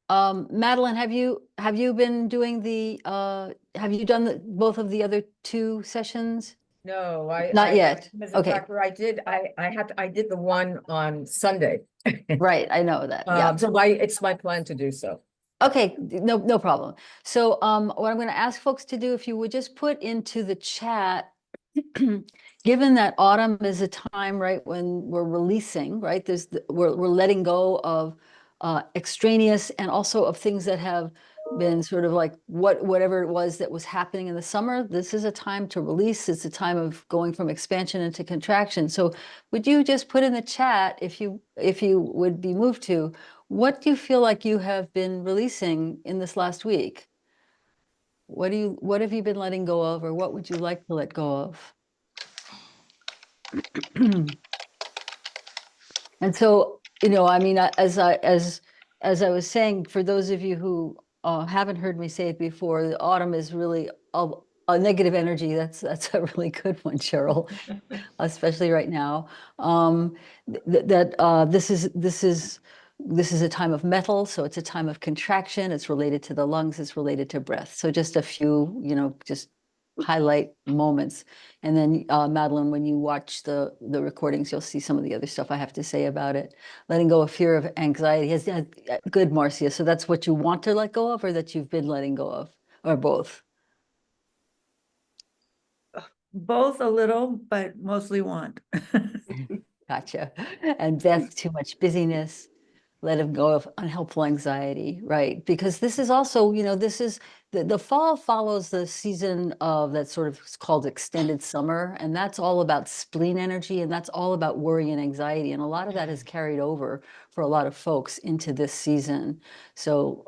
Madeline, have you been doing have you done both of the other two sessions? No, Not yet. as a Okay, factor, I did the one on Sunday. right. I know that. Yeah. So it's my plan to do so. Okay, no problem. So what I'm going to ask folks to do, if you would just put into the chat, given that autumn is a time, right, when we're releasing, right? We're letting go of extraneous and also of things that have been sort of like whatever it was that was happening in the summer. This is a time to release. It's a time of going from expansion into contraction. So would you just put in the chat, if you would be moved to, what do you feel like you have been releasing in this last week? What have you been letting go of, or what would you like to let go of? And so, I mean, as I was saying, for those of you who haven't heard me say it before, the autumn is really a negative energy. That's a really good one, Cheryl, especially right now. This is a time of metal, so it's a time of contraction. It's related to the lungs. It's related to breath. So just a few, just highlight moments. And then Madeline, when you watch the recordings, you'll see some of the other stuff I have to say about it. Letting go of fear of anxiety. Good, Marcia. So that's what you want to let go of, or that you've been letting go of, or both? Both a little, but mostly want. Gotcha. And Beth, too much busyness. Let him go of unhelpful anxiety, right? Because this is also, this is the fall follows the season of that sort of called extended summer. And that's all about spleen energy. And that's all about worry and anxiety. And a lot of that is carried over for a lot of folks into this season. So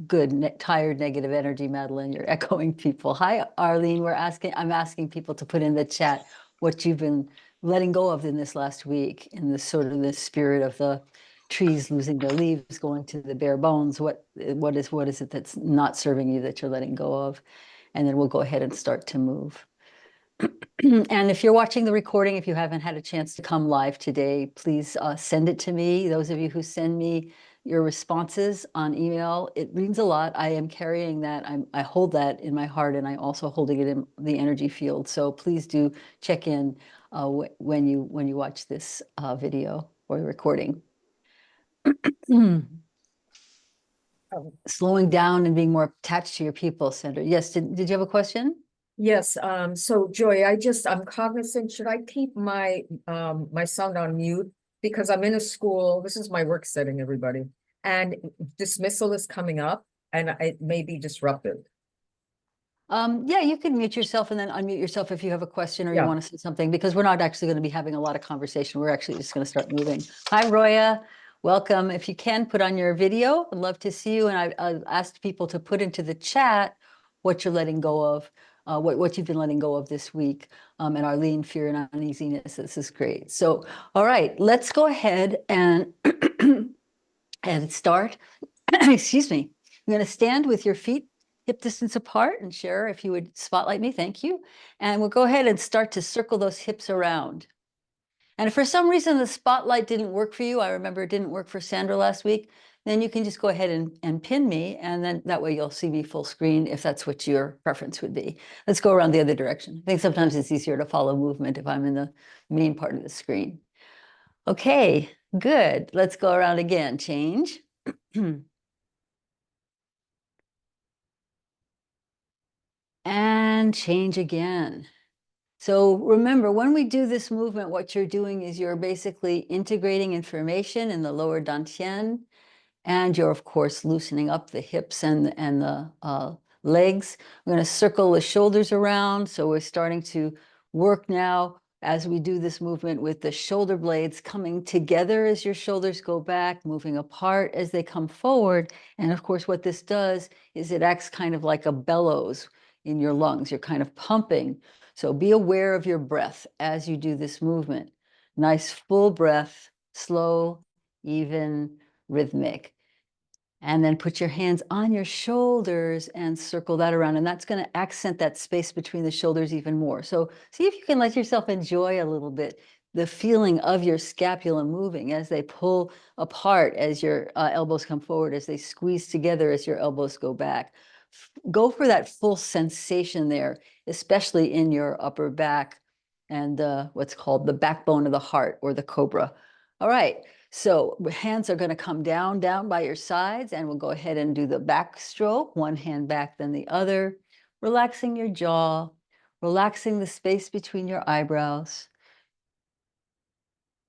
good, tired, negative energy, Madeline, you're echoing people. Hi, Arlene, I'm asking people to put in the chat what you've been letting go of in this last week, in this sort of the spirit of the trees losing their leaves, going to the bare bones. What is it that's not serving you that you're letting go of? And then we'll go ahead and start to move. And if you're watching the recording, if you haven't had a chance to come live today, please send it to me. Those of you who send me your responses on email, it means a lot. I am carrying that. I hold that in my heart, and I'm also holding it in the energy field. So please do check in when you watch this video or recording. Slowing down and being more attached to your people, Sandra. Yes, did you have a question? Yes, so Joy, I'm cognizant, should I keep my my sound on mute? Because I'm in a school, this is my work setting, everybody, and dismissal is coming up and it may be disruptive. Yeah, you can mute yourself and then unmute yourself if you have a question or you Yeah. want to say something, because we're not actually going to be having a lot of conversation. We're actually just going to start moving. Hi, Roya. Welcome. If you can, put on your video. I'd love to see you. And I've asked people to put into the chat what you're letting go of, what you've been letting go of this week. And Arlene, fear and uneasiness. This is great. So, all right, let's go ahead and, and start. Excuse me. You're going to stand with your feet hip distance apart, and Cher, if you would spotlight me, thank you. And we'll go ahead and start to circle those hips around. And if for some reason the spotlight didn't work for you, I remember it didn't work for Sandra last week, then you can just go ahead and pin me, and then that way you'll see me full screen if that's what your preference would be. Let's go around the other direction. I think sometimes it's easier to follow movement if I'm in the main part of the screen. Okay, good. Let's go around again. Change. And change again. So remember, when we do this movement, what you're doing is you're basically integrating information in the lower dantian, and you're, of course, loosening up the hips and the legs. We're going to circle the shoulders around. So we're starting to work now as we do this movement with the shoulder blades coming together as your shoulders go back, moving apart as they come forward. And of course, what this does is it acts kind of like a bellows in your lungs. You're kind of pumping. So be aware of your breath as you do this movement. Nice full breath, slow, even, rhythmic. And then put your hands on your shoulders and circle that around. And that's going to accent that space between the shoulders even more. So see if you can let yourself enjoy a little bit the feeling of your scapula moving as they pull apart, as your elbows come forward, as they squeeze together, as your elbows go back. Go for that full sensation there, especially in your upper back and what's called the backbone of the heart, or the cobra. All right, so hands are going to come down by your sides, and we'll go ahead and do the back stroke, one hand back, then the other, relaxing your jaw, relaxing the space between your eyebrows.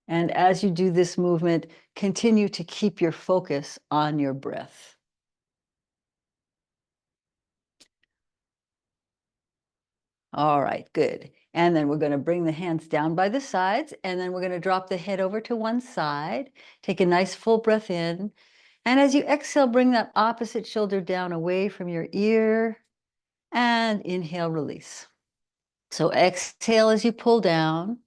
And as you do this movement, continue to keep your focus on your breath. All right, good. And then we're going to bring the hands down by the sides, and then we're going to drop the head over to one side. Take a nice full breath in. And as you exhale, bring that opposite shoulder down away from your ear, and inhale, release. So exhale as you pull down,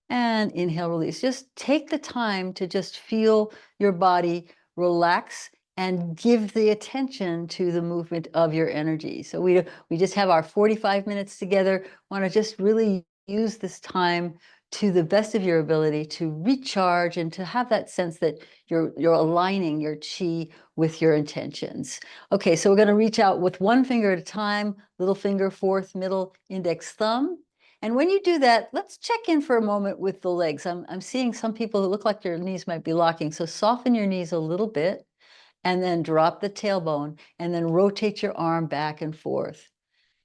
and inhale, release. Just take the time to just feel your body relax and give the attention to the movement of your energy. So we just have our 45 minutes together. Want to just really use this time to the best of your ability to recharge and to have that sense that you're aligning your chi with your intentions. Okay, so we're going to reach out with one finger at a time, little finger, fourth, middle, index, thumb. And when you do that, let's check in for a moment with the legs. I'm seeing some people who look like their knees might be locking. So soften your knees a little bit, and then drop the tailbone, and then rotate your arm back and forth.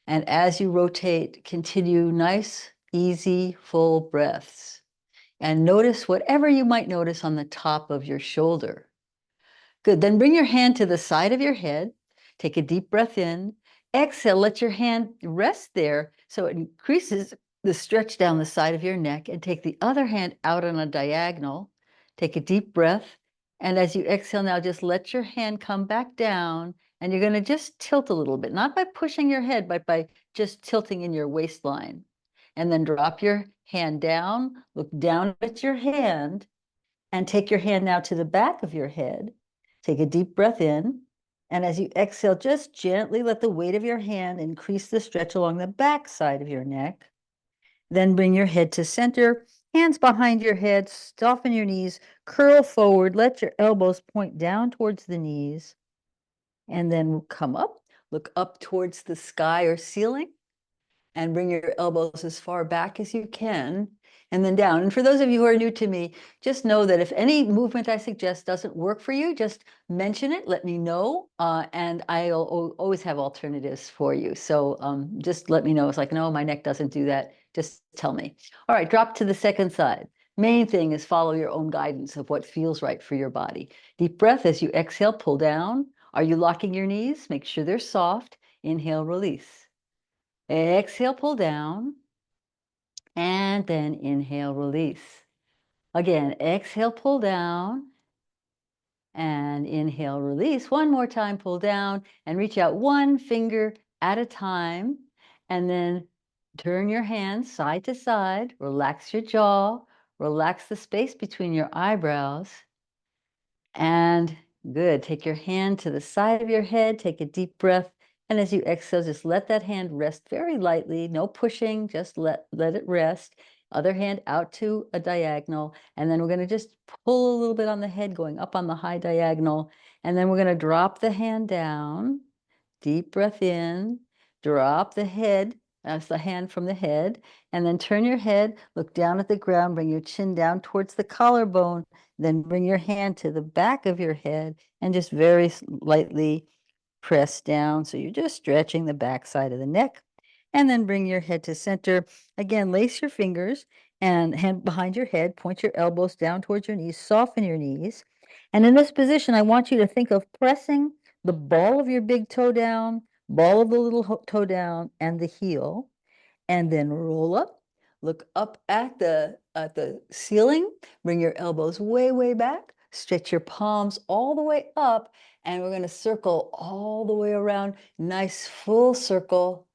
And as you rotate, continue nice, easy, full breaths. And notice whatever you might notice on the top of your shoulder. Good, then bring your hand to the side of your head. Take a deep breath in. Exhale, let your hand rest there so it increases the stretch down the side of your neck, and take the other hand out on a diagonal. Take a deep breath. And as you exhale now, just let your hand come back down, and you're going to just tilt a little bit, not by pushing your head, but by just tilting in your waistline. And then drop your hand down, look down at your hand, and take your hand now to the back of your head. Take a deep breath in. And as you exhale, just gently let the weight of your hand increase the stretch along the back side of your neck. Then bring your head to center, hands behind your head, soften your knees, curl forward, let your elbows point down towards the knees, and then come up, look up towards the sky or ceiling, and bring your elbows as far back as you can, and then down. And for those of you who are new to me, just know that if any movement I suggest doesn't work for you, just mention it, let me know, and I'll always have alternatives for you. So just let me know. It's like, no, my neck doesn't do that. Just tell me. All right, drop to the second side. Main thing is follow your own guidance of what feels right for your body. Deep breath as you exhale, pull down. Are you locking your knees? Make sure they're soft. Inhale, release. Exhale, pull down, and then inhale, release. Again, exhale, pull down, and inhale, release. One more time, pull down, and reach out one finger at a time, and then turn your hands side to side, relax your jaw, relax the space between your eyebrows, and good. Take your hand to the side of your head, take a deep breath. And as you exhale, just let that hand rest very lightly, no pushing, just let it rest. Other hand out to a diagonal. And then we're going to just pull a little bit on the head, going up on the high diagonal. And then we're going to drop the hand down, deep breath in, drop the head, that's the hand from the head, and then turn your head, look down at the ground, bring your chin down towards the collarbone, then bring your hand to the back of your head and just very lightly press down. So you're just stretching the back side of the neck, and then bring your head to center. Again, lace your fingers and hand behind your head, point your elbows down towards your knees, soften your knees. And in this position, I want you to think of pressing the ball of your big toe down, ball of the little toe down, and the heel, and then roll up, look up at the ceiling, bring your elbows way back, stretch your palms all the way up, and we're going to circle all the way around, nice full circle.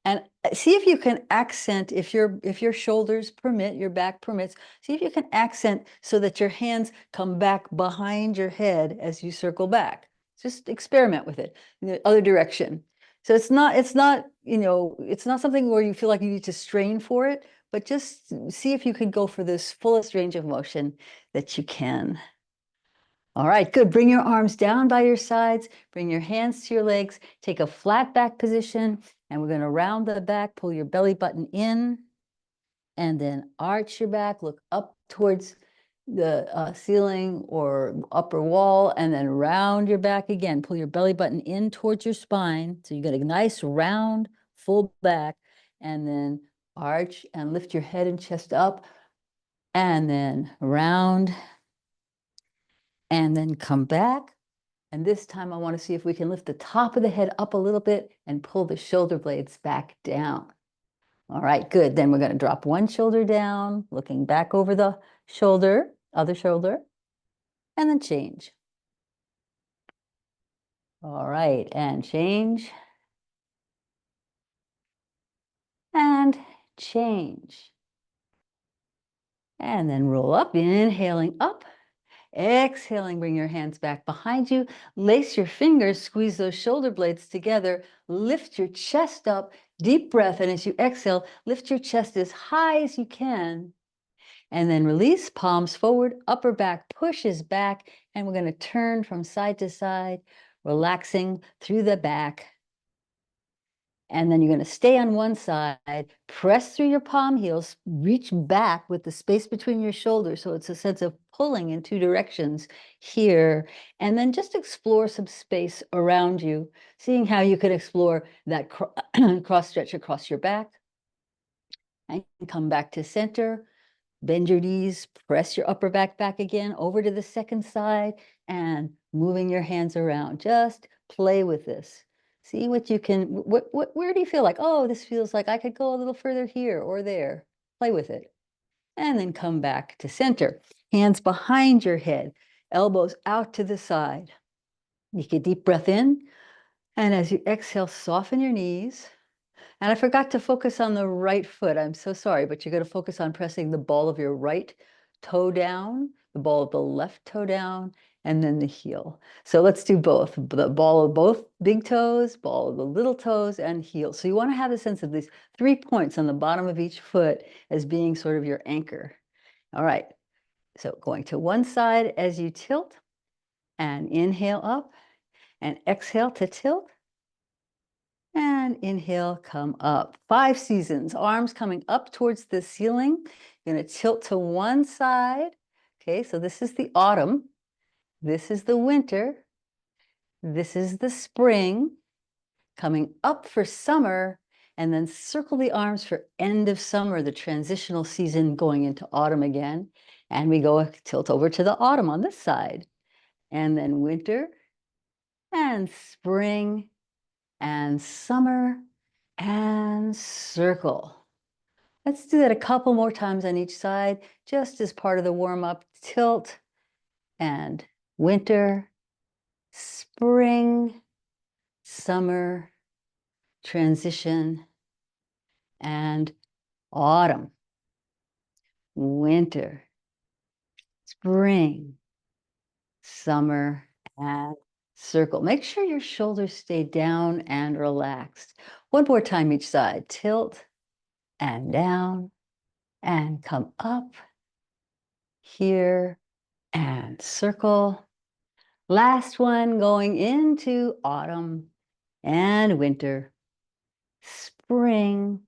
And see if you can accent, if your shoulders permit, your back permits, see if you can accent so that your hands come back behind your head as you circle back. Just experiment with it in the other direction. So it's not, it's not something where you feel like you need to strain for it, but just see if you could go for this fullest range of motion that you can. All right, good. Bring your arms down by your sides, bring your hands to your legs, take a flat back position, and we're going to round the back, pull your belly button in, and then arch your back, look up towards the ceiling or upper wall, and then round your back again. Pull your belly button in towards your spine. So you get a nice round, full back, and then arch and lift your head and chest up, and then round, and then come back. And this time I want to see if we can lift the top of the head up a little bit and pull the shoulder blades back down. All right, good. Then we're going to drop one shoulder down, looking back over the shoulder, other shoulder, and then change. All right, and change. And change. And then roll up, inhaling up. Exhaling, bring your hands back behind you. Lace your fingers, squeeze those shoulder blades together. Lift your chest up, deep breath. And as you exhale, lift your chest as high as you can. And then release, palms forward, upper back pushes back. And we're going to turn from side to side, relaxing through the back. And then you're going to stay on one side, press through your palm heels, reach back with the space between your shoulders. So it's a sense of pulling in two directions here. And then just explore some space around you, seeing how you could explore that cross stretch across your back. And come back to center. Bend your knees, press your upper back back again over to the second side, and moving your hands around. Just play with this. See what you can, where do you feel like, oh, this feels like I could go a little further here or there. Play with it. And then come back to center. Hands behind your head, elbows out to the side. Take a deep breath in. And as you exhale, soften your knees. And I forgot to focus on the right foot. I'm so sorry, but you're going to focus on pressing the ball of your right toe down, the ball of the left toe down, and then the heel. So let's do both. The ball of both big toes, ball of the little toes, and heel. So you want to have a sense of these 3 points on the bottom of each foot as being sort of your anchor. All right. So going to one side as you tilt, and inhale up, and exhale to tilt. And inhale, come up. 5 seasons, arms coming up towards the ceiling. You're going to tilt to one side. Okay, so this is the autumn. This is the winter. This is the spring. Coming up for summer, and then circle the arms for end of summer, the transitional season going into autumn again. And we go tilt over to the autumn on this side. And then winter and spring and summer and circle. Let's do that a couple more times on each side, just as part of the warm-up. Tilt and winter, spring, summer, transition, and autumn, winter, spring, summer, and circle. Make sure your shoulders stay down and relaxed. One more time each side. Tilt and down and come up here and circle. Last one, going into autumn and winter, spring,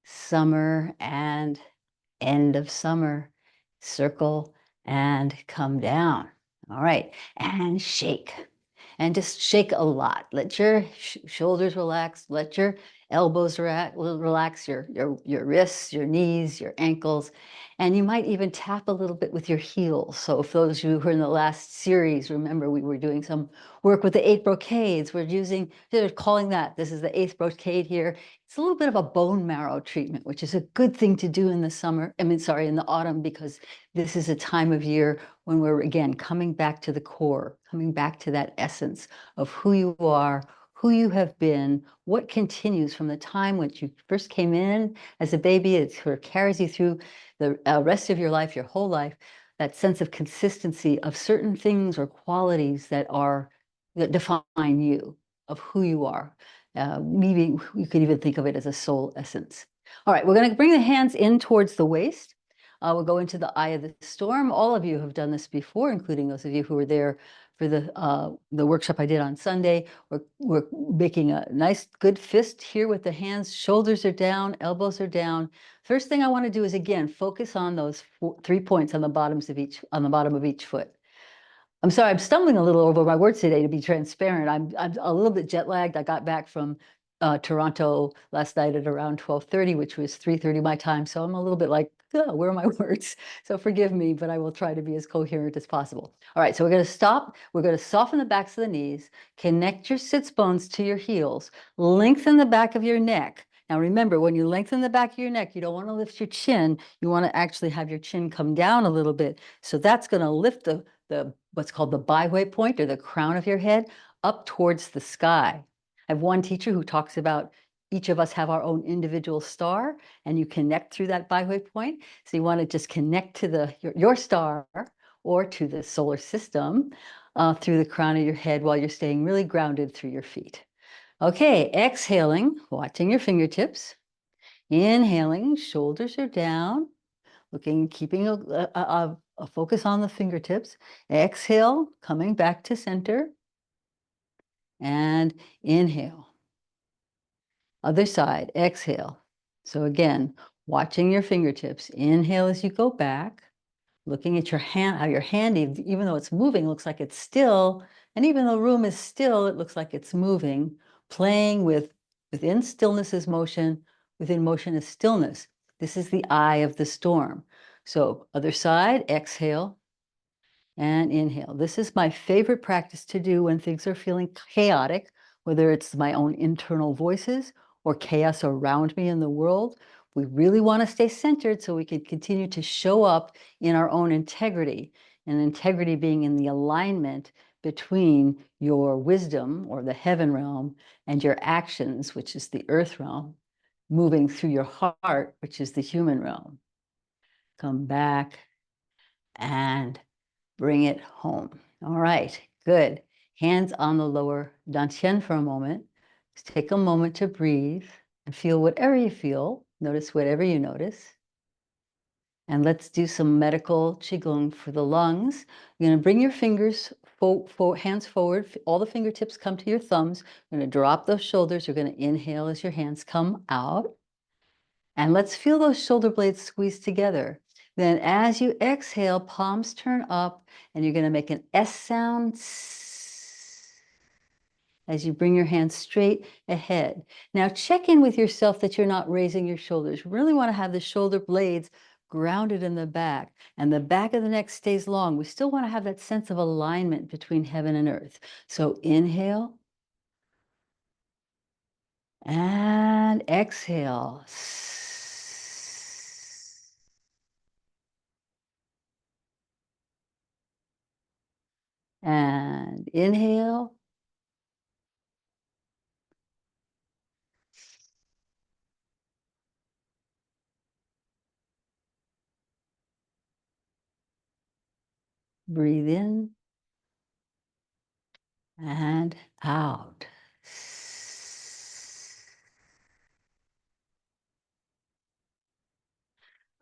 summer, and end of summer. Circle and come down. All right, and shake. And just shake a lot. Let your shoulders relax. Let your elbows relax, your wrists, your knees, your ankles. And you might even tap a little bit with your heels. So if those of you who are in the last series, remember we were doing some work with the 8 brocades. They're calling that, this is the 8th brocade here. It's a little bit of a bone marrow treatment, which is a good thing to do in the summer, in the autumn, because this is a time of year when we're, again, coming back to the core, coming back to that essence of who you are, who you have been, what continues from the time when you first came in as a baby. It sort of carries you through the rest of your life, your whole life, that sense of consistency of certain things or qualities that define you, of who you are. Maybe you could even think of it as a soul essence. All right, we're going to bring the hands in towards the waist. We'll go into the eye of the storm. All of you have done this before, including those of you who were there for the workshop I did on Sunday. We're making a nice, good fist here with the hands. Shoulders are down, elbows are down. First thing I want to do is, again, focus on those 3 points on the bottom of each foot. I'm sorry, I'm stumbling a little over my words today, to be transparent. I'm a little bit jet lagged. I got back from Toronto last night at around 12:30, which was 3:30 my time. So I'm a little bit like, oh, where are my words? So forgive me, but I will try to be as coherent as possible. All right, so we're going to stop. We're going to soften the backs of the knees, connect your sits bones to your heels, lengthen the back of your neck. Now remember, when you lengthen the back of your neck, you don't want to lift your chin. You want to actually have your chin come down a little bit. So that's going to lift the what's called the byway point, or the crown of your head, up towards the sky. I have one teacher who talks about each of us have our own individual star, and you connect through that byway point. So you want to just connect to your star or to the solar system through the crown of your head, while you're staying really grounded through your feet. Okay, exhaling, watching your fingertips. Inhaling, shoulders are down, keeping a focus on the fingertips. Exhale, coming back to center. And inhale. Other side, exhale. So again, watching your fingertips. Inhale as you go back, looking at your hand, how your hand, even though it's moving, looks like it's still. And even though the room is still, it looks like it's moving. Playing within stillness is motion, within motion is stillness. This is the eye of the storm. So other side, exhale and inhale. This is my favorite practice to do when things are feeling chaotic, whether it's my own internal voices or chaos around me in the world. We really want to stay centered so we can continue to show up in our own integrity, and integrity being in the alignment between your wisdom, or the heaven realm, and your actions, which is the earth realm, moving through your heart, which is the human realm. Come back and bring it home. All right, good. Hands on the lower dantian for a moment. Just take a moment to breathe and feel whatever you feel. Notice whatever you notice. And let's do some medical qigong for the lungs. You're going to bring your fingers, hands forward. All the fingertips come to your thumbs. You're going to drop those shoulders. You're going to inhale as your hands come out. And let's feel those shoulder blades squeeze together. Then as you exhale, palms turn up, and you're going to make an S sound as you bring your hands straight ahead. Now check in with yourself that you're not raising your shoulders. You really want to have the shoulder blades grounded in the back, and the back of the neck stays long. We still want to have that sense of alignment between heaven and earth. So inhale and exhale. And inhale. Breathe in and out.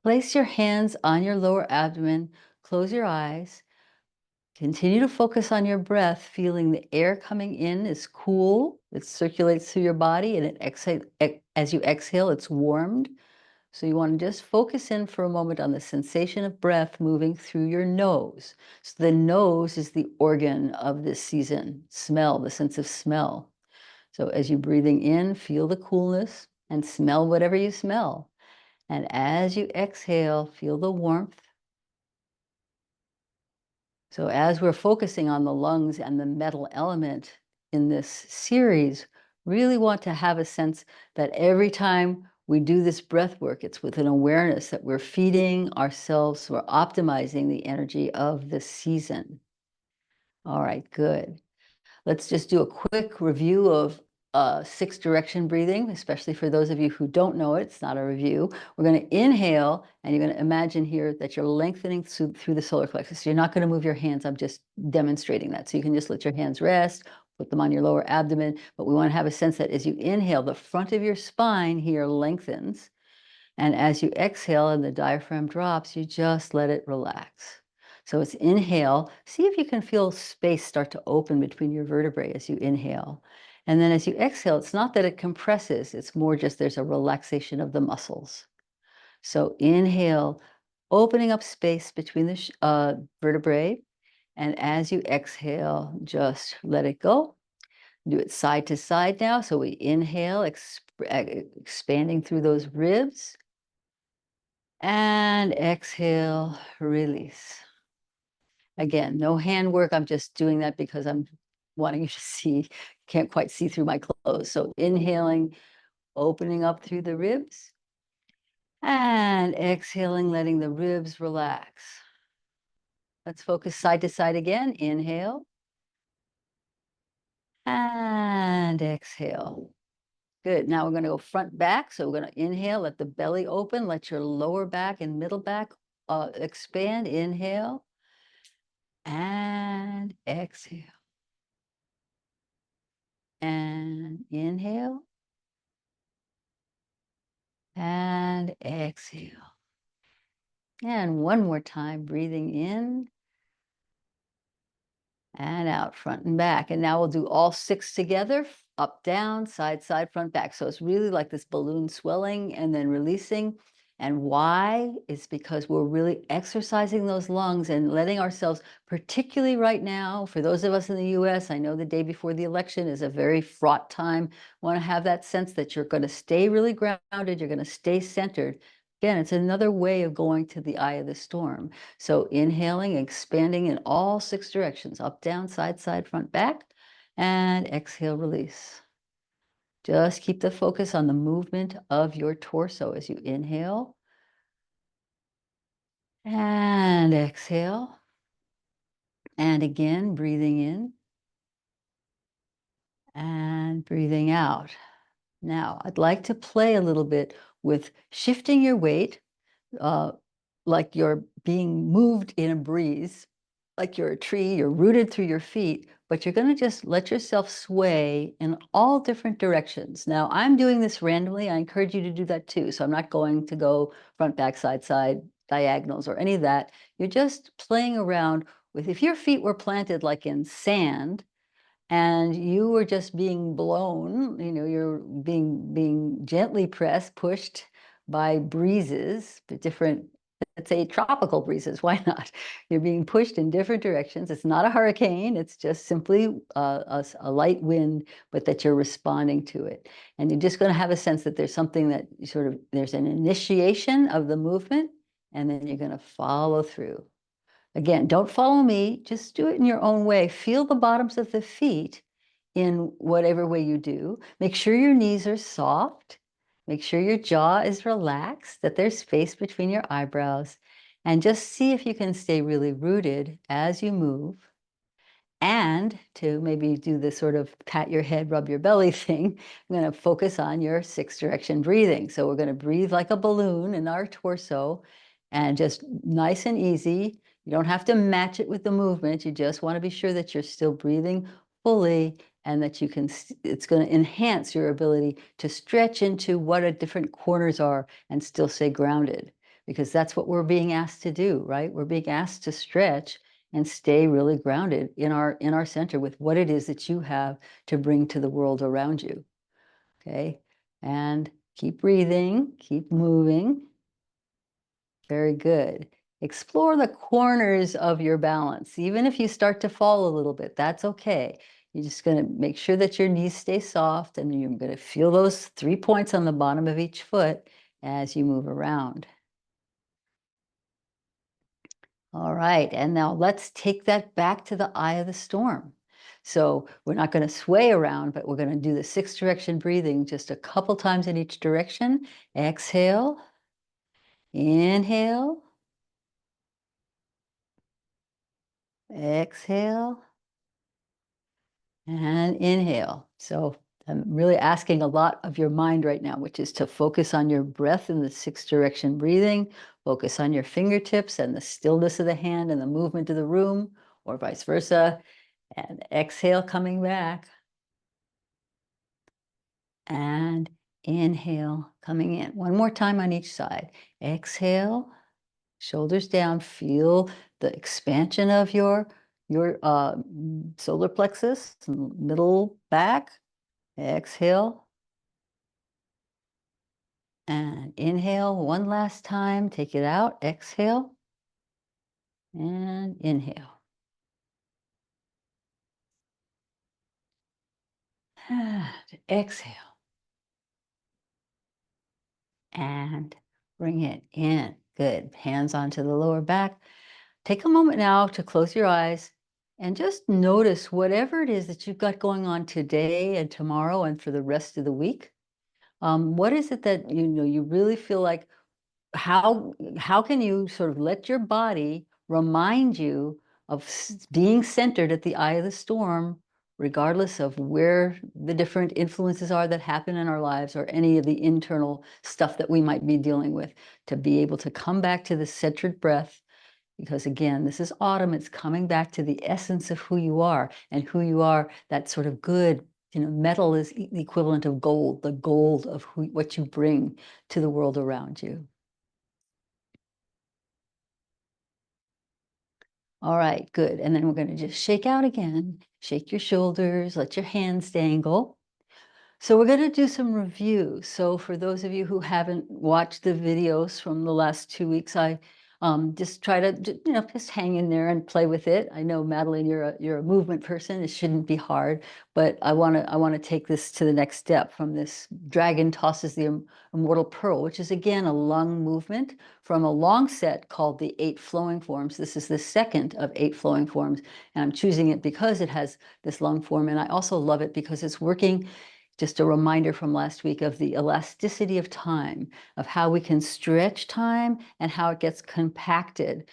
Place your hands on your lower abdomen. Close your eyes. Continue to focus on your breath, feeling the air coming in is cool. It circulates through your body, and as you exhale, it's warmed. So you want to just focus in for a moment on the sensation of breath moving through your nose. So the nose is the organ of this season. Smell, the sense of smell. So as you're breathing in, feel the coolness and smell whatever you smell. And as you exhale, feel the warmth. So as we're focusing on the lungs and the metal element in this series, really want to have a sense that every time we do this breath work, it's with an awareness that we're feeding ourselves, we're optimizing the energy of the season. All right, good. Let's just do a quick review of 6-direction breathing, especially for those of you who don't know it. It's not a review. We're going to inhale, and you're going to imagine here that you're lengthening through the solar plexus. You're not going to move your hands. I'm just demonstrating that. So you can just let your hands rest, put them on your lower abdomen. But we want to have a sense that as you inhale, the front of your spine here lengthens. And as you exhale and the diaphragm drops, you just let it relax. So it's inhale. See if you can feel space start to open between your vertebrae as you inhale. And then as you exhale, it's not that it compresses, it's more just there's a relaxation of the muscles. So inhale, opening up space between the vertebrae. And as you exhale, just let it go. Do it side to side now. So we inhale, expanding through those ribs. And exhale, release. Again, no hand work. I'm just doing that because I'm wanting you to see, can't quite see through my clothes. So inhaling, opening up through the ribs. And exhaling, letting the ribs relax. Let's focus side to side again. Inhale. And exhale. Good. Now we're going to go front back. So we're going to inhale, let the belly open, let your lower back and middle back expand. Inhale. And exhale. And inhale. And exhale. And one more time, breathing in and out, front and back. And now we'll do all 6 together, up, down, side, side, front, back. So it's really like this balloon swelling and then releasing. And why? It's because we're really exercising those lungs and letting ourselves, particularly right now, for those of us in the US, I know the day before the election is a very fraught time. Want to have that sense that you're going to stay really grounded, you're going to stay centered. Again, it's another way of going to the eye of the storm. So inhaling, expanding in all 6 directions, up, down, side, side, front, back, and exhale, release. Just keep the focus on the movement of your torso as you inhale and exhale. And again, breathing in and breathing out. Now, I'd like to play a little bit with shifting your weight, like you're being moved in a breeze, like you're a tree, you're rooted through your feet, but you're going to just let yourself sway in all different directions. Now, I'm doing this randomly. I encourage you to do that too. So I'm not going to go front, back, side, side, diagonals or any of that. You're just playing around with, if your feet were planted like in sand, and you were just being blown, you're being gently pressed, pushed by breezes, but different, let's say tropical breezes, why not? You're being pushed in different directions. It's not a hurricane, it's just simply a light wind, but that you're responding to it. And you're just going to have a sense that there's something that there's an initiation of the movement, and then you're going to follow through. Again, don't follow me, just do it in your own way. Feel the bottoms of the feet in whatever way you do. Make sure your knees are soft. Make sure your jaw is relaxed, that there's space between your eyebrows. And just see if you can stay really rooted as you move. And to maybe do this sort of pat your head, rub your belly thing, I'm going to focus on your 6 direction breathing. So we're going to breathe like a balloon in our torso and just nice and easy. You don't have to match it with the movement. You just want to be sure that you're still breathing fully and that you can, it's going to enhance your ability to stretch into what different corners are and still stay grounded, because that's what we're being asked to do, right? We're being asked to stretch and stay really grounded in our center with what it is that you have to bring to the world around you. Okay, and keep breathing, keep moving. Very good. Explore the corners of your balance. Even if you start to fall a little bit, that's okay. You're just going to make sure that your knees stay soft, and you're going to feel those 3 points on the bottom of each foot as you move around. All right, and now let's take that back to the eye of the storm. So we're not going to sway around, but we're going to do the 6 direction breathing just a couple times in each direction. Exhale, inhale, exhale, and inhale. So I'm really asking a lot of your mind right now, which is to focus on your breath in the 6 direction breathing, focus on your fingertips and the stillness of the hand and the movement of the room, or vice versa. And exhale, coming back. And Inhale, coming in. One more time on each side. Exhale, shoulders down. Feel the expansion of your solar plexus, middle back. Exhale. And inhale one last time. Take it out. Exhale. And inhale. And exhale. And bring it in. Good. Hands onto the lower back. Take a moment now to close your eyes and just notice whatever it is that you've got going on today and tomorrow and for the rest of the week. What is it that you really feel like? How can you sort of let your body remind you of being centered at the eye of the storm, regardless of where the different influences are that happen in our lives or any of the internal stuff that we might be dealing with, to be able to come back to the centered breath? Because again, this is autumn, it's coming back to the essence of who you are, and who you are, that sort of good, metal is the equivalent of gold, the gold of what you bring to the world around you. All right, good. And then we're going to just shake out again. Shake your shoulders, let your hands dangle. So we're going to do some review. So for those of you who haven't watched the videos from the last 2 weeks, I just try to, just hang in there and play with it. I know, Madeline, you're a movement person. It shouldn't be hard, but I want to take this to the next step. From this dragon tosses the immortal pearl, which is again a lung movement from a long set called the 8 flowing forms. This is the second of 8 flowing forms, and I'm choosing it because it has this lung form, and I also love it because it's working. Just a reminder from last week of the elasticity of time, of how we can stretch time and how it gets compacted,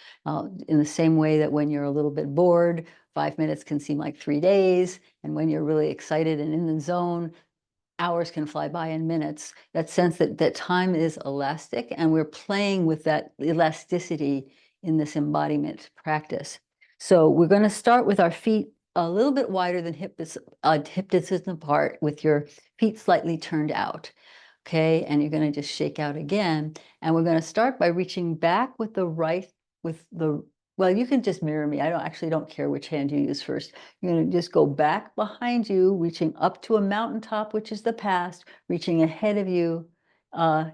in the same way that when you're a little bit bored, 5 minutes can seem like 3 days. And when you're really excited and in the zone, hours can fly by in minutes. That sense that time is elastic, and we're playing with that elasticity in this embodiment practice. So we're going to start with our feet a little bit wider than hip distance apart, with your feet slightly turned out. Okay, and you're going to just shake out again. And we're going to start by reaching back with the right, well, you can just mirror me. I don't care which hand you use first. You're going to just go back behind you, reaching up to a mountaintop, which is the past, reaching ahead of you on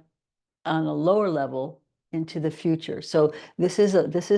a lower level into the future. So this is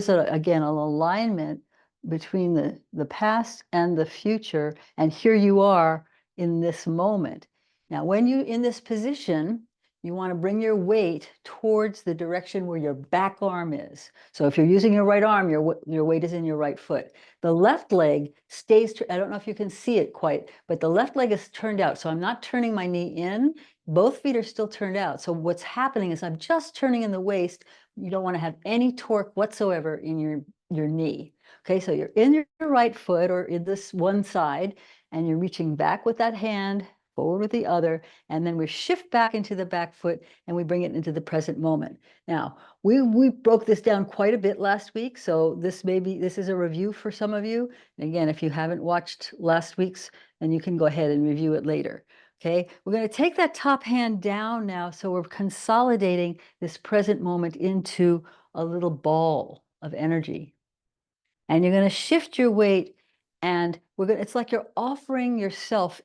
again an alignment between the past and the future. And here you are in this moment. Now, when you in this position, you want to bring your weight towards the direction where your back arm is. So if you're using your right arm, your weight is in your right foot. The left leg stays, I don't know if you can see it quite, but the left leg is turned out. So I'm not turning my knee in. Both feet are still turned out. So what's happening is I'm just turning in the waist. You don't want to have any torque whatsoever in your knee. Okay, so you're in your right foot or in this one side, and you're reaching back with that hand, forward with the other, and then we shift back into the back foot and we bring it into the present moment. Now, we broke this down quite a bit last week, so this is a review for some of you. And again, if you haven't watched last week's, then you can go ahead and review it later. Okay, we're going to take that top hand down now, so we're consolidating this present moment into a little ball of energy. And you're going to shift your weight, and it's like you're offering yourself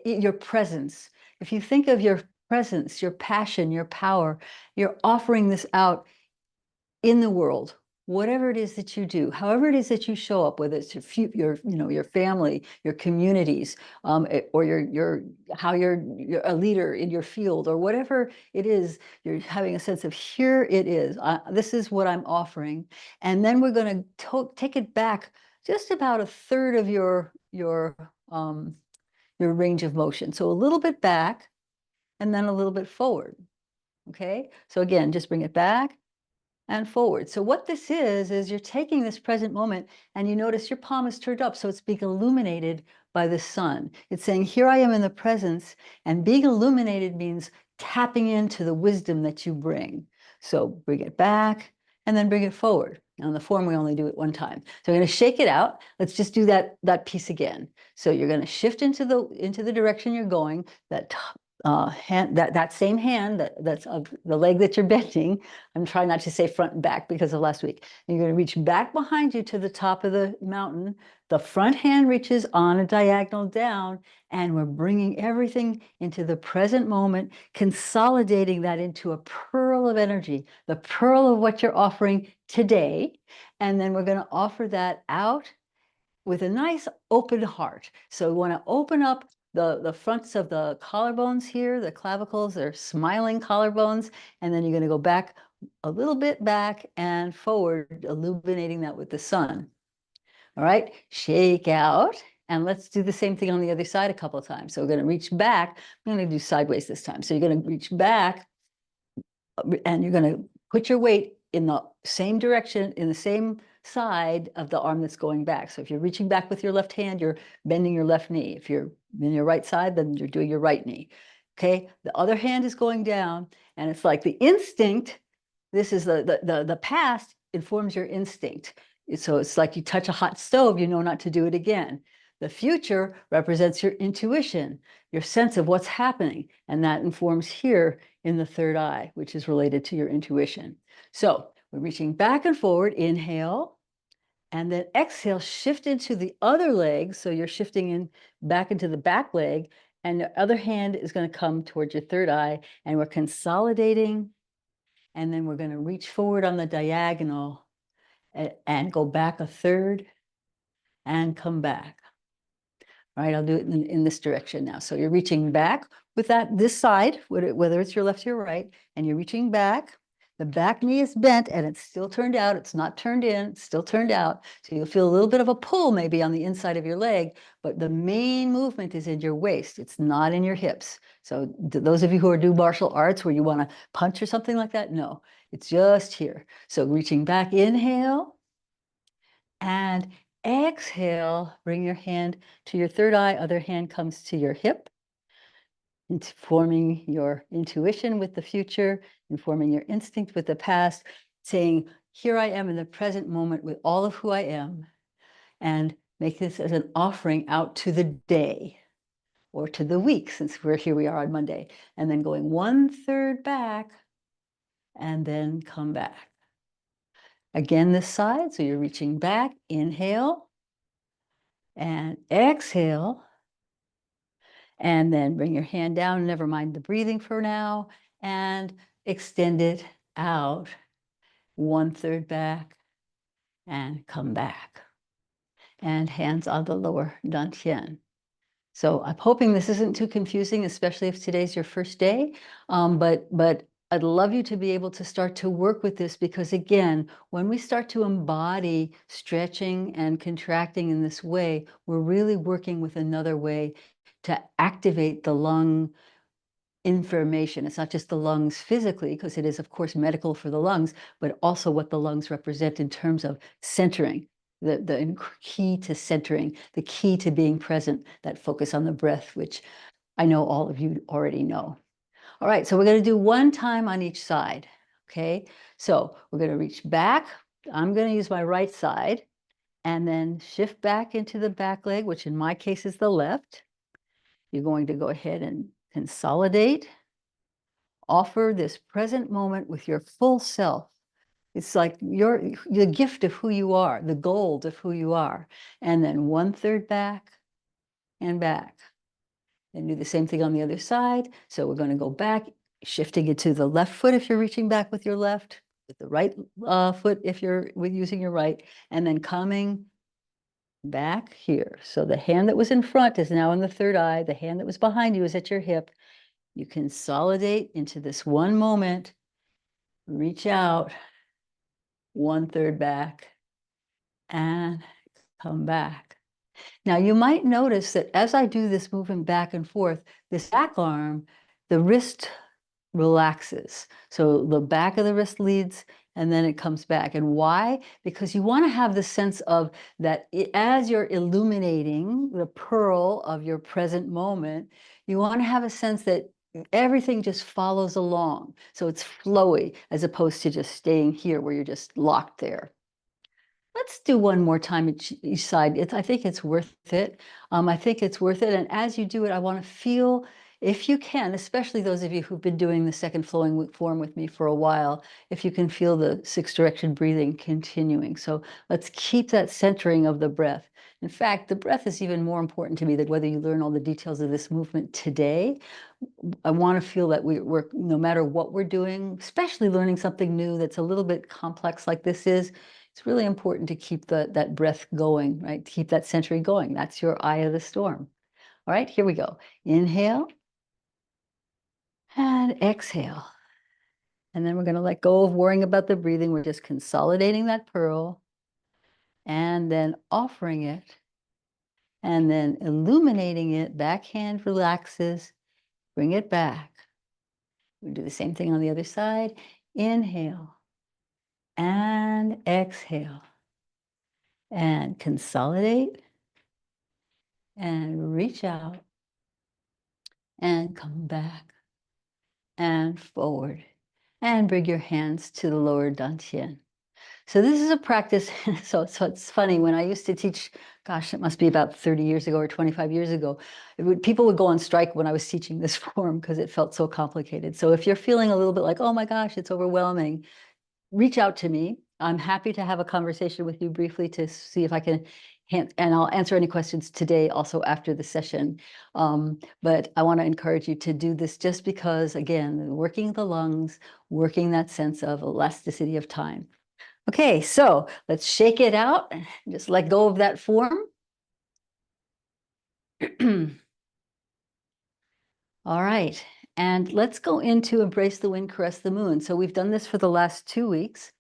your presence. If you think of your presence, your passion, your power, you're offering this out in the world, whatever it is that you do, however it is that you show up, whether it's your family, your communities, or how you're a leader in your field, or whatever it is, you're having a sense of, here it is, this is what I'm offering. And then we're going to take it back just about a third of your range of motion. So a little bit back and then a little bit forward. Okay, so again, just bring it back and forward. So what this is you're taking this present moment, and you notice your palm is turned up, so it's being illuminated by the sun. It's saying, here I am in the presence, and being illuminated means tapping into the wisdom that you bring. So bring it back and then bring it forward. Now in the form, we only do it one time. So we're going to shake it out. Let's just do that piece again. So you're going to shift into the direction you're going, that hand, that same hand that's of the leg that you're bending. I'm trying not to say front and back because of last week. You're going to reach back behind you to the top of the mountain. The front hand reaches on a diagonal down, and we're bringing everything into the present moment, consolidating that into a pearl of energy, the pearl of what you're offering today. And then we're going to offer that out with a nice open heart. So we want to open up the fronts of the collarbones here, the clavicles, they're smiling collarbones, and then you're going to go back a little bit back and forward, illuminating that with the sun. All right, shake out, and let's do the same thing on the other side a couple of times. So we're going to reach back. I'm going to do sideways this time. So you're going to reach back, and you're going to put your weight in the same direction, in the same side of the arm that's going back. So if you're reaching back with your left hand, you're bending your left knee. If you're in your right side, then you're doing your right knee. Okay, the other hand is going down, and it's like the instinct. This is the past informs your instinct. So it's like you touch a hot stove, you know not to do it again. The future represents your intuition, your sense of what's happening, and that informs here in the third eye, which is related to your intuition. So we're reaching back and forward, inhale, and then exhale, shift into the other leg. So you're shifting in back into the back leg, and the other hand is going to come towards your third eye, and we're consolidating, and then we're going to reach forward on the diagonal and go back a third and come back. All right, I'll do it in this direction now. So you're reaching back with this side, whether it's your left or your right, and you're reaching back. The back knee is bent and it's still turned out. It's not turned in, it's still turned out. So you'll feel a little bit of a pull maybe on the inside of your leg, but the main movement is in your waist. It's not in your hips. So those of you who do martial arts where you want to punch or something like that, no, it's just here. So reaching back, inhale, and exhale, bring your hand to your third eye, other hand comes to your hip, informing your intuition with the future, informing your instinct with the past, saying, here I am in the present moment with all of who I am, and make this as an offering out to the day or to the week, since here we are on Monday, and then going 1/3 back and then come back. Again, this side, so you're reaching back, inhale, and exhale, and then bring your hand down, never mind the breathing for now, and extend it out 1/3 back and come back. And hands on the lower dantian. So I'm hoping this isn't too confusing, especially if today's your first day, but I'd love you to be able to start to work with this, because again, when we start to embody stretching and contracting in this way, we're really working with another way to activate the lung information. It's not just the lungs physically, because it is, of course, medical for the lungs, but also what the lungs represent in terms of centering, the key to centering, the key to being present, that focus on the breath, which I know all of you already know. All right, so we're going to do one time on each side. Okay, so we're going to reach back. I'm going to use my right side, and then shift back into the back leg, which in my case is the left. You're going to go ahead and consolidate. Offer this present moment with your full self. It's like the gift of who you are, the gold of who you are. And then 1/3 back and back. And do the same thing on the other side. So we're going to go back, shifting it to the left foot if you're reaching back with your left, with the right foot if you're using your right, and then coming back here. So the hand that was in front is now in the third eye. The hand that was behind you is at your hip. You consolidate into this one moment, reach out 1/3 back and come back. Now you might notice that as I do this moving back and forth, this back arm, the wrist relaxes. So the back of the wrist leads and then it comes back. And why? Because you want to have the sense of that as you're illuminating the pearl of your present moment, you want to have a sense that everything just follows along. So it's flowy as opposed to just staying here where you're just locked there. Let's do one more time each side. I think it's worth it. I think it's worth it. And as you do it, I want to feel if you can, especially those of you who've been doing the second flowing form with me for a while, if you can feel the 6 direction breathing continuing. So let's keep that centering of the breath. In fact, the breath is even more important to me than whether you learn all the details of this movement today. I want to feel that we're, no matter what we're doing, especially learning something new that's a little bit complex like this is, it's really important to keep that breath going, right? To keep that centering going. That's your eye of the storm. All right, here we go. Inhale and exhale. And then we're going to let go of worrying about the breathing. We're just consolidating that pearl and then offering it and then illuminating it. Backhand relaxes, bring it back. We do the same thing on the other side. Inhale and exhale and consolidate and reach out and come back and forward and bring your hands to the lower dantian. So this is a practice. So it's funny, when I used to teach, gosh, it must be about 30 years ago or 25 years ago, people would go on strike when I was teaching this form because it felt so complicated. So if you're feeling a little bit like, oh my gosh, it's overwhelming, reach out to me. I'm happy to have a conversation with you briefly to see if I can, and I'll answer any questions today also after the session. But I want to encourage you to do this just because, again, working the lungs, working that sense of elasticity of time. Okay, so let's shake it out and just let go of that form. All right, and let's go into embrace the wind, caress the moon. So we've done this for the last 2 weeks.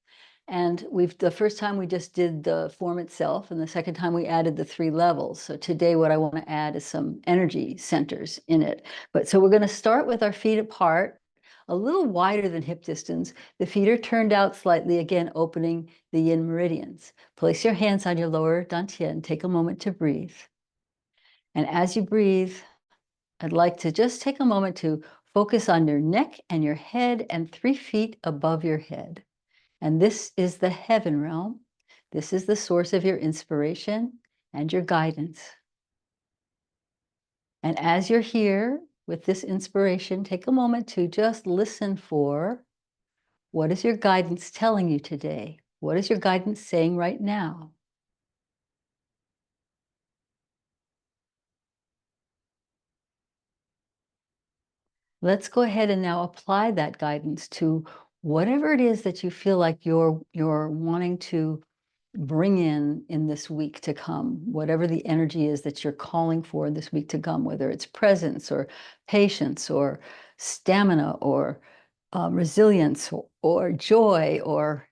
And the first time we just did the form itself, and the second time we added the 3 levels. So today what I want to add is some energy centers in it. But so we're going to start with our feet apart, a little wider than hip distance. The feet are turned out slightly, again, opening the yin meridians. Place your hands on your lower dantian. Take a moment to breathe. And as you breathe, I'd like to just take a moment to focus on your neck and your head and 3 feet above your head. And this is the heaven realm. This is the source of your inspiration and your guidance. And as you're here with this inspiration, take a moment to just listen for, what is your guidance telling you today? What is your guidance saying right now? Let's go ahead and now apply that guidance to whatever it is that you feel like you're wanting to bring in this week to come, whatever the energy is that you're calling for this week to come, whether it's presence or patience or stamina or resilience or joy or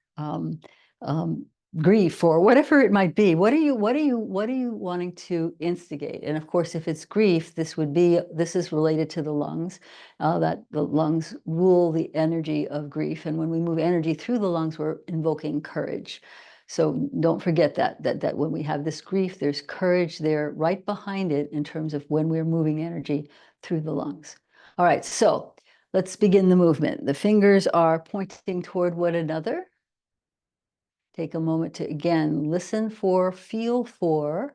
grief or whatever it might be. What are you wanting to instigate? And of course, if it's grief, this is related to the lungs, that the lungs rule the energy of grief. And when we move energy through the lungs, we're invoking courage. So don't forget that when we have this grief, there's courage there right behind it in terms of when we're moving energy through the lungs. All right, so let's begin the movement. The fingers are pointing toward one another. Take a moment to, again, listen for, feel for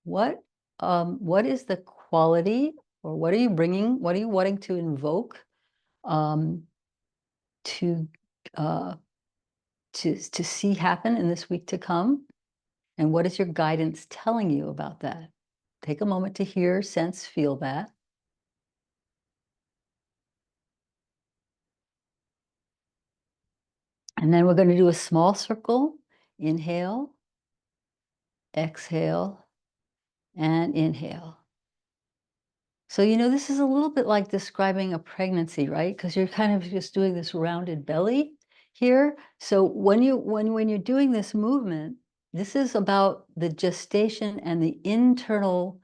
what is the quality, or what are you bringing, what are you wanting to invoke to see happen in this week to come? And what is your guidance telling you about that? Take a moment to hear, sense, feel that. And then we're going to do a small circle. Inhale, exhale, and inhale. So, this is a little bit like describing a pregnancy, right? Because you're kind of just doing this rounded belly here. So when you're doing this movement, this is about the gestation and the internal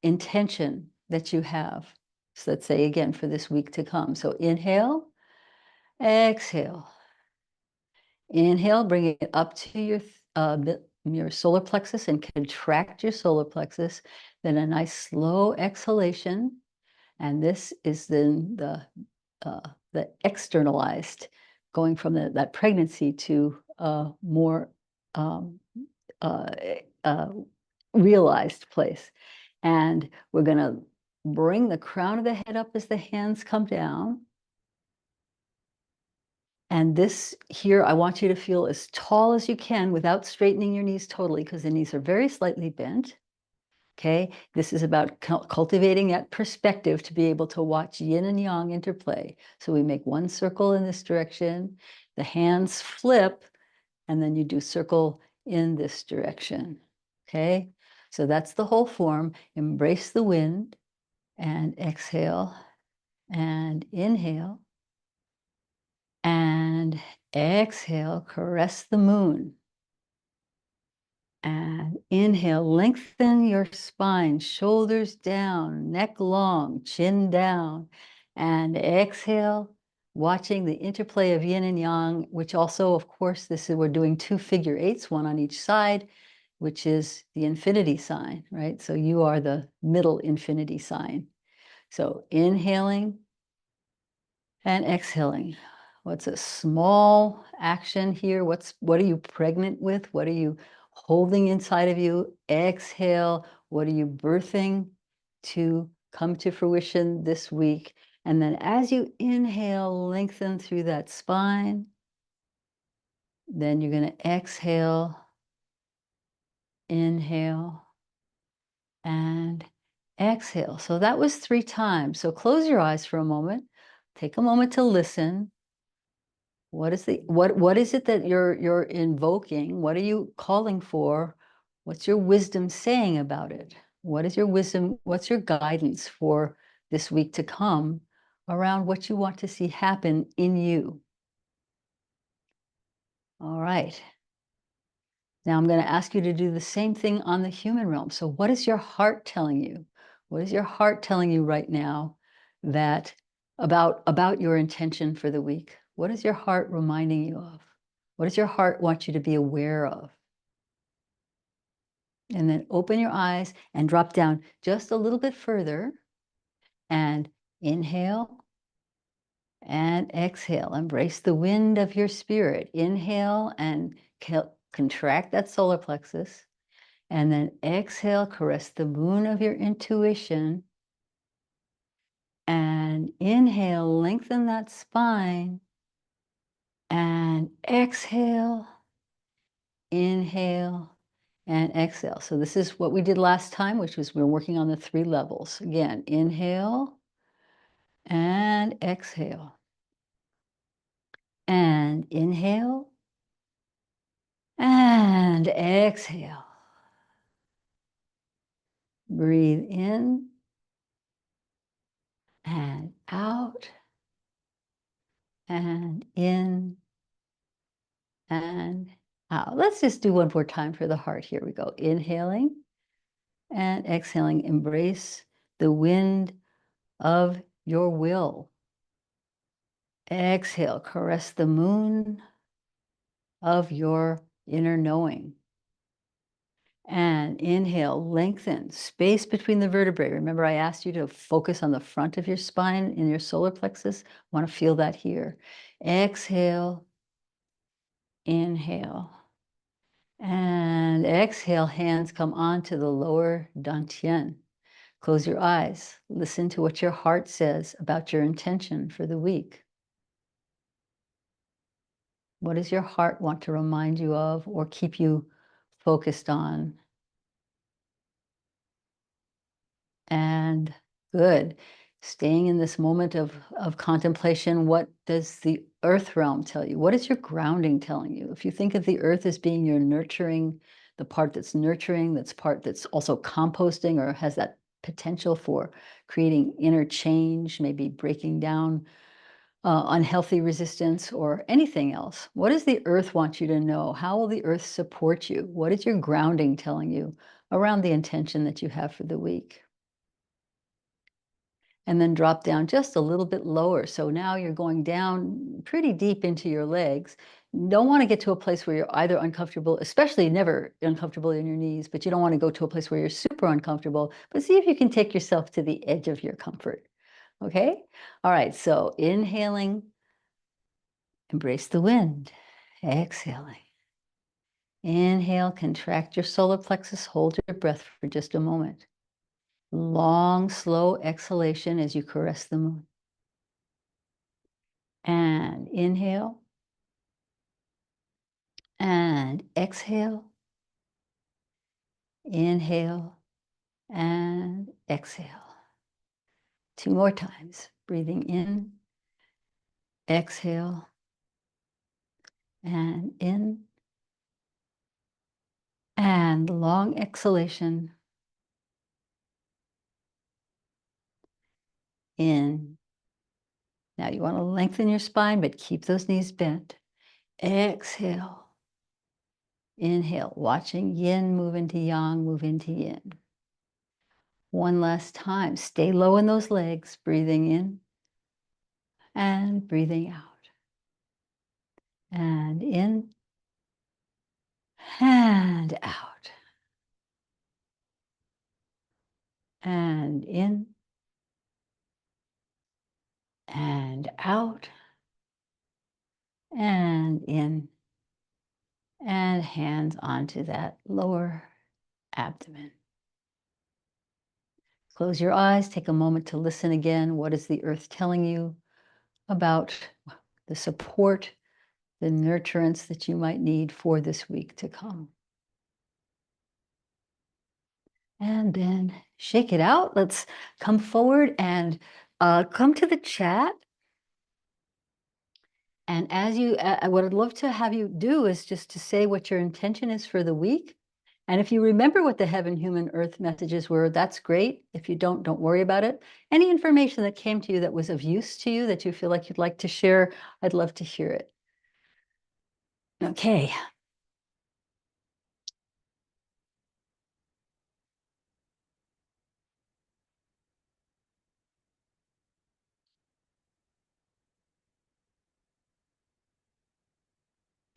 intention that you have. So let's say again for this week to come. So inhale, exhale. Inhale, bring it up to your solar plexus and contract your solar plexus. Then a nice slow exhalation. And this is then the externalized, going from that pregnancy to more realized place. And we're going to bring the crown of the head up as the hands come down. And this here, I want you to feel as tall as you can without straightening your knees totally, because the knees are very slightly bent. Okay, this is about cultivating that perspective to be able to watch yin and yang interplay. So we make one circle in this direction, the hands flip, and then you do circle in this direction. Okay, so that's the whole form. Embrace the wind and exhale and inhale and exhale, caress the moon. And inhale, lengthen your spine, shoulders down, neck long, chin down. And exhale, watching the interplay of yin and yang, which also, of course, this is, we're doing 2 figure eights, one on each side, which is the infinity sign, right? So you are the middle infinity sign. So inhaling and exhaling. What's a small action here? What are you pregnant with? What are you holding inside of you? Exhale. What are you birthing to come to fruition this week? And then as you inhale, lengthen through that spine. Then you're going to exhale, inhale, and exhale. So that was 3 times. So close your eyes for a moment. Take a moment to listen. What is it that you're invoking? What are you calling for? What's your wisdom saying about it? What is your wisdom? What's your guidance for this week to come around what you want to see happen in you? All right. Now I'm going to ask you to do the same thing on the human realm. So what is your heart telling you? What is your heart telling you right now that about your intention for the week? What is your heart reminding you of? What does your heart want you to be aware of? And then open your eyes and drop down just a little bit further and inhale and exhale. Embrace the wind of your spirit. Inhale and contract that solar plexus. And then exhale, caress the moon of your intuition. And inhale, lengthen that spine. And exhale, inhale, and exhale. So this is what we did last time, which was we're working on the 3 levels. Again, inhale and exhale. And inhale and exhale. Breathe in and out and in and out. Let's just do one more time for the heart. Here we go. Inhaling and exhaling. Embrace the wind of your will. Exhale, caress the moon of your inner knowing. And inhale, lengthen space between the vertebrae. Remember, I asked you to focus on the front of your spine in your solar plexus. I want to feel that here. Exhale, inhale, and exhale. Hands come onto the lower dantian. Close your eyes. Listen to what your heart says about your intention for the week. What does your heart want to remind you of or keep you focused on? And good. Staying in this moment of contemplation, what does the earth realm tell you? What is your grounding telling you? If you think of the earth as being your nurturing, the part that's nurturing, that's part that's also composting or has that potential for creating inner change, maybe breaking down unhealthy resistance or anything else. What does the earth want you to know? How will the earth support you? What is your grounding telling you around the intention that you have for the week? And then drop down just a little bit lower. So now you're going down pretty deep into your legs. Don't want to get to a place where you're either uncomfortable, especially never uncomfortable in your knees, but you don't want to go to a place where you're super uncomfortable, but see if you can take yourself to the edge of your comfort. Okay? All right, so inhaling, embrace the wind. Exhaling. Inhale, contract your solar plexus, hold your breath for just a moment. Long, slow exhalation as you caress the moon. And inhale. And exhale. Inhale and exhale. 2 more times. Breathing in, exhale, and in, and long exhalation. In. Now you want to lengthen your spine, but keep those knees bent. Exhale. Inhale, watching yin move into yang, move into yin. One last time. Stay low in those legs, breathing in and breathing out. And in and out. And in and out. And in. And hands onto that lower abdomen. Close your eyes, take a moment to listen again. What is the earth telling you about the support, the nurturance that you might need for this week to come? And then shake it out. Let's come forward and come to the chat. And as you, what I'd love to have you do is just to say what your intention is for the week. And if you remember what the heaven, human, earth messages were, that's great. If you don't worry about it. Any information that came to you that was of use to you that you feel like you'd like to share, I'd love to hear it. Okay.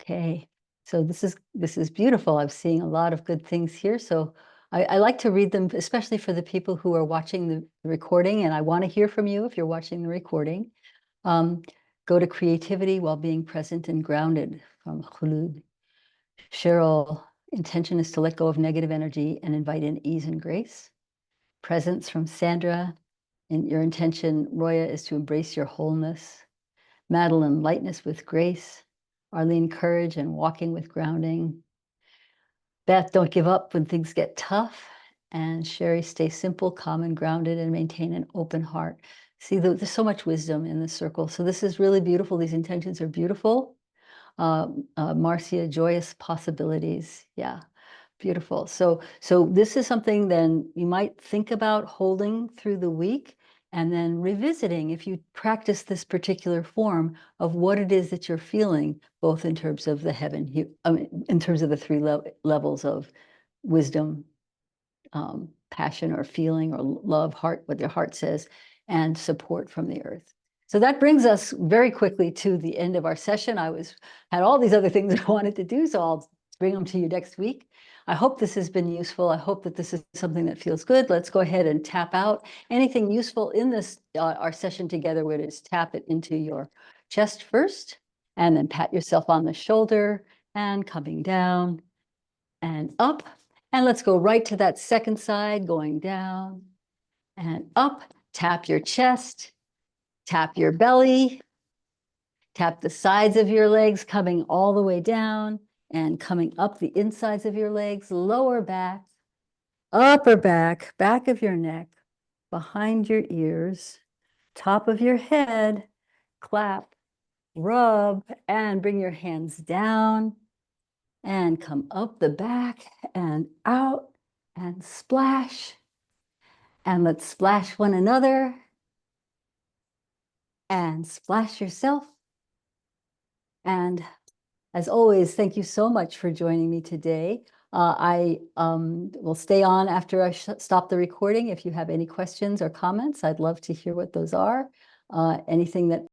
Okay. So this is beautiful. I'm seeing a lot of good things here. So I like to read them, especially for the people who are watching the recording, and I want to hear from you if you're watching the recording. Go to creativity while being present and grounded from Khulud. Cheryl, intention is to let go of negative energy and invite in ease and grace. Presence from Sandra, and your intention, Roya, is to embrace your wholeness. Madeline, lightness with grace. Arlene, courage and walking with grounding. Beth, don't give up when things get tough. And Sherry, stay simple, calm, and grounded, and maintain an open heart. See, there's so much wisdom in this circle. So this is really beautiful. These intentions are beautiful. Marcia, joyous possibilities. Yeah, beautiful. So this is something then you might think about holding through the week and then revisiting if you practice this particular form of what it is that you're feeling, both in terms of the heaven, in terms of the 3 levels of wisdom, passion or feeling or love, heart, what your heart says, and support from the earth. So that brings us very quickly to the end of our session. Had all these other things I wanted to do, so I'll bring them to you next week. I hope this has been useful. I hope that this is something that feels good. Let's go ahead and tap out. Anything useful in this, our session together, would is tap it into your chest first, and then pat yourself on the shoulder, and coming down and up. And let's go right to that second side, going down and up. Tap your chest, tap your belly, tap the sides of your legs, coming all the way down and coming up the insides of your legs, lower back, upper back, back of your neck, behind your ears, top of your head, clap, rub, and bring your hands down and come up the back and out and splash. And let's splash one another and splash yourself. And as always, thank you so much for joining me today. I will stay on after I stop the recording. If you have any questions or comments, I'd love to hear what those are. Anything that